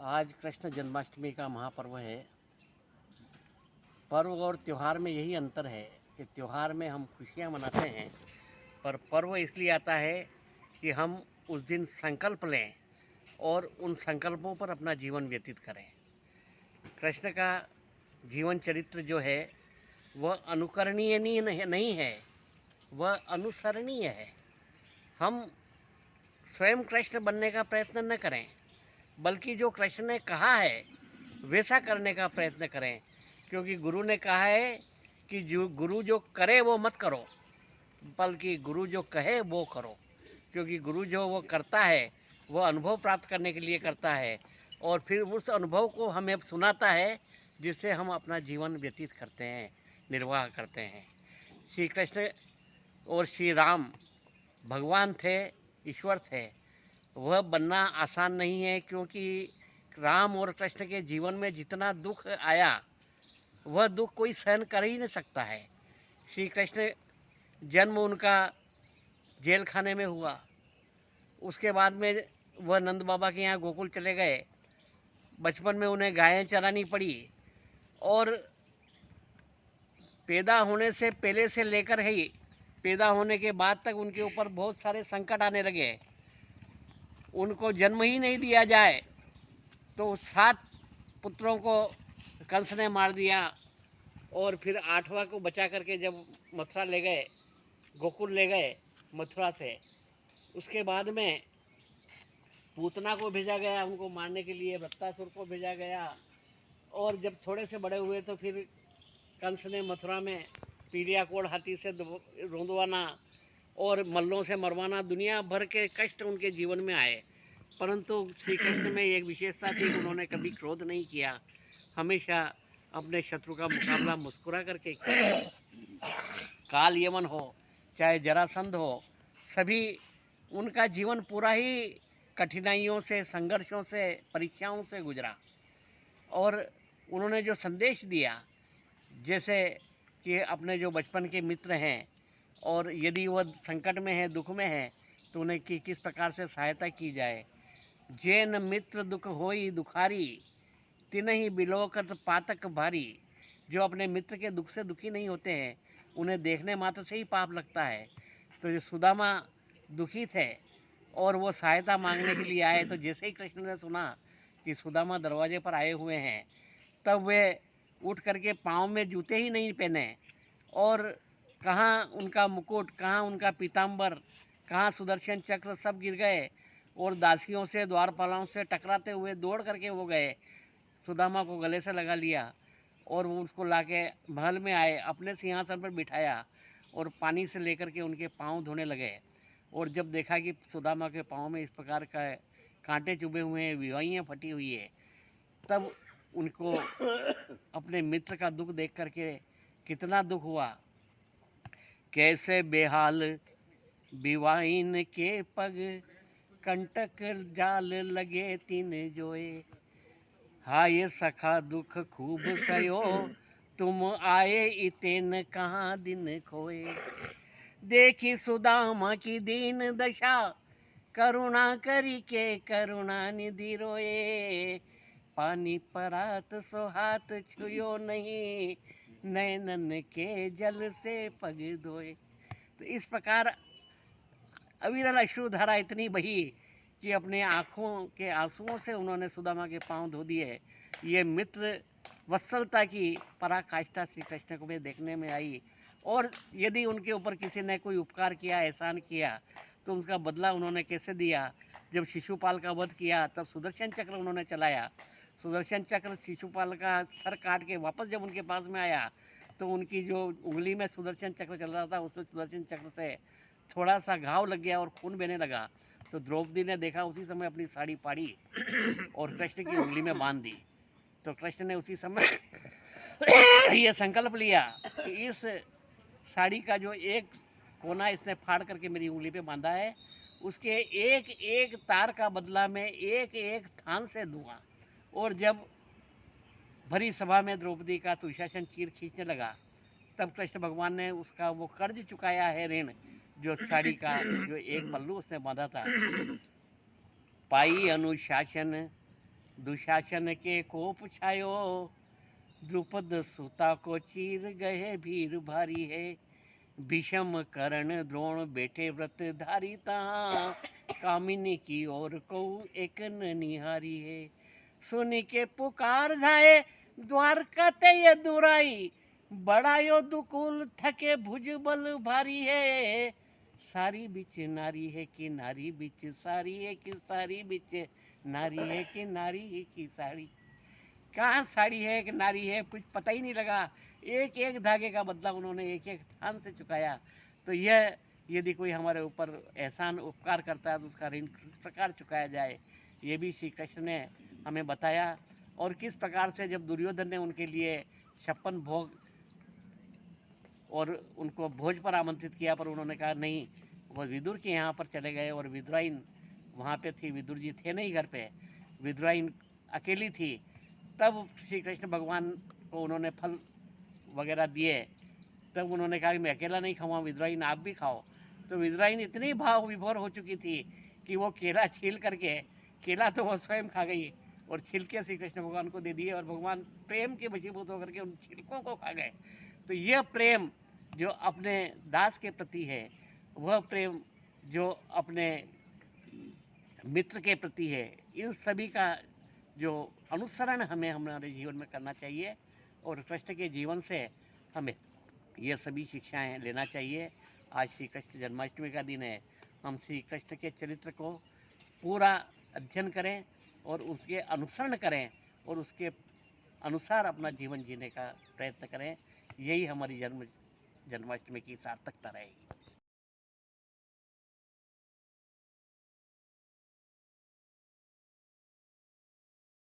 आज कृष्ण जन्माष्टमी का महापर्व है। पर्व और त्यौहार में यही अंतर है कि त्यौहार में हम खुशियाँ मनाते हैं, पर पर्व इसलिए आता है कि हम उस दिन संकल्प लें और उन संकल्पों पर अपना जीवन व्यतीत करें। कृष्ण का जीवन चरित्र जो है वह अनुकरणीय नहीं है, वह अनुसरणीय है। हम स्वयं कृष्ण बनने का प्रयत्न न करें, बल्कि जो कृष्ण ने कहा है वैसा करने का प्रयत्न करें, क्योंकि गुरु ने कहा है कि जो गुरु जो करे वो मत करो, बल्कि गुरु जो कहे वो करो। क्योंकि गुरु जो वो करता है वो अनुभव प्राप्त करने के लिए करता है और फिर उस अनुभव को हमें सुनाता है, जिससे हम अपना जीवन व्यतीत करते हैं, निर्वाह करते हैं। श्री कृष्ण और श्री राम भगवान थे, ईश्वर थे। वह बनना आसान नहीं है, क्योंकि राम और कृष्ण के जीवन में जितना दुख आया वह दुख कोई सहन कर ही नहीं सकता है। श्री कृष्ण जन्म उनका जेल खाने में हुआ, उसके बाद में वह नंद बाबा के यहाँ गोकुल चले गए। बचपन में उन्हें गायें चरानी पड़ी और पैदा होने से पहले से लेकर ही पैदा होने के बाद तक उनके ऊपर बहुत सारे संकट आने लगे। उनको जन्म ही नहीं दिया जाए तो 7 पुत्रों को कंस ने मार दिया और फिर 8वां को बचा करके जब मथुरा ले गए, गोकुल ले गए मथुरा से, उसके बाद में पूतना को भेजा गया उनको मारने के लिए, वृत्तासुर को भेजा गया। और जब थोड़े से बड़े हुए तो फिर कंस ने मथुरा में पीलियाकोट हाथी से रोंदवाना और मल्लों से मरवाना, दुनिया भर के कष्ट उनके जीवन में आए। परंतु श्री कृष्ण में एक विशेषता थी कि उन्होंने कभी क्रोध नहीं किया, हमेशा अपने शत्रु का मुकाबला मुस्कुरा करके किया। काल यमन हो चाहे जरासंध हो, सभी उनका जीवन पूरा ही कठिनाइयों से, संघर्षों से, परीक्षाओं से गुजरा। और उन्होंने जो संदेश दिया, जैसे कि अपने जो बचपन के मित्र हैं और यदि वह संकट में है, दुख में है, तो उन्हें किस प्रकार से सहायता की जाए। जैन मित्र दुख होई दुखारी, तिनहि बिलोकत पातक भारी। जो अपने मित्र के दुख से दुखी नहीं होते हैं, उन्हें देखने मात्र से ही पाप लगता है। तो जो सुदामा दुखी थे और वो सहायता मांगने के लिए आए, तो जैसे ही कृष्ण ने सुना कि सुदामा दरवाजे पर आए हुए हैं, तब वे उठ करके पाँव में जूते ही नहीं पहने और कहाँ उनका मुकुट, कहाँ उनका पीताम्बर, कहाँ सुदर्शन चक्र, सब गिर गए और दासियों से, द्वारपालों से टकराते हुए दौड़ करके वो गए, सुदामा को गले से लगा लिया और वो उसको लाके महल में आए, अपने सिंहासन पर बिठाया और पानी से लेकर के उनके पाँव धोने लगे। और जब देखा कि सुदामा के पाँव में इस प्रकार का कांटे चुभे हुए हैं, विवाहियाँ फटी हुई है, तब उनको अपने मित्र का दुख देख करके कितना दुख हुआ। कैसे बेहाल विवाहिन के पग, कंटक जाल लगे तीन जोए। हाय सखा दुख खूब सयो, तुम आए इतेन कहाँ दिन खोए। देखी सुदामा की दीन दशा, करुणा करी के करुणा निधि रोए। पानी परात सो हाथ छुयो नहीं, नैनन के जल से पग धोए। तो इस प्रकार अविरल अश्रुधारा इतनी बही कि अपने आँखों के आंसुओं से उन्होंने सुदामा के पांव धो दिए। ये मित्र वत्सलता की पराकाष्ठा श्री कृष्ण को भी देखने में आई। और यदि उनके ऊपर किसी ने कोई उपकार किया, एहसान किया, तो उनका बदला उन्होंने कैसे दिया। जब शिशुपाल का वध किया तब सुदर्शन चक्र उन्होंने चलाया। सुदर्शन चक्र शिशुपाल का सर काट के वापस जब उनके पास में आया, तो उनकी जो उंगली में सुदर्शन चक्र चल रहा था, उसमें सुदर्शन चक्र से थोड़ा सा घाव लग गया और खून बहने लगा। तो द्रौपदी ने देखा, उसी समय अपनी साड़ी फाड़ी और कृष्ण की उंगली में बांध दी। तो कृष्ण ने उसी समय ये संकल्प लिया कि इस साड़ी का जो एक कोना इसने फाड़ करके मेरी उंगली पे बांधा है, उसके एक एक तार का बदला में एक एक थान से दूंगा। और जब भरी सभा में द्रौपदी का दुशासन चीर खींचने लगा, तब कृष्ण भगवान ने उसका वो कर्ज चुकाया है, ऋण, जो साड़ी का जो एक पल्लू उसने बांधा था। पाई अनुशासन दुशासन के कोप छायो, द्रुपद सुता को चीर गए भीर भारी है। भीषम कर्ण द्रोण बैठे व्रत धारी तहाँ, कामिनी की ओर को एक न निहारी है। सुनी के पुकार धाये द्वारका ते ये दुराई, बड़ायो दुकुल थके भुज बल भारी है। सारी बिच नारी है कि नारी बिच सारी है कि सारी बिच नारी है कि नारी की साड़ी। कहाँ साड़ी है कि नारी है, कुछ पता ही नहीं लगा। एक एक धागे का बदला उन्होंने एक एक थान से चुकाया। तो यह यदि कोई हमारे ऊपर एहसान उपकार करता है तो उसका ऋण किस प्रकार चुकाया जाए, ये भी श्री कृष्ण ने हमें बताया। और किस प्रकार से जब दुर्योधन ने उनके लिए 56 भोग और उनको भोज पर आमंत्रित किया, पर उन्होंने कहा नहीं, वो विदुर के यहाँ पर चले गए और विदुराइन वहाँ पे थी, विदुर जी थे नहीं घर पे, विदुराइन अकेली थी। तब श्री कृष्ण भगवान को उन्होंने फल वगैरह दिए। तब उन्होंने कहा कि मैं अकेला नहीं खाऊंगा, विदुराइन आप भी खाओ। तो विदुराइन इतनी भाव विभोर हो चुकी थी कि वो केला छील करके, केला तो वो स्वयं खा गई और छिलके श्री कृष्ण भगवान को दे दिए, और भगवान प्रेम के वशीभूत होकर के उन छिलकों को खा गए। तो यह प्रेम जो अपने दास के प्रति है, वह प्रेम जो अपने मित्र के प्रति है, इन सभी का जो अनुसरण हमें हमारे जीवन में करना चाहिए। और कृष्ण के जीवन से हमें ये सभी शिक्षाएं लेना चाहिए। आज श्री कृष्ण जन्माष्टमी का दिन है। हम श्री कृष्ण के चरित्र को पूरा अध्ययन करें और उसके अनुसरण करें और उसके अनुसार अपना जीवन जीने का प्रयत्न करें। यही हमारी जन्माष्टमी की सार्थकता रहेगी।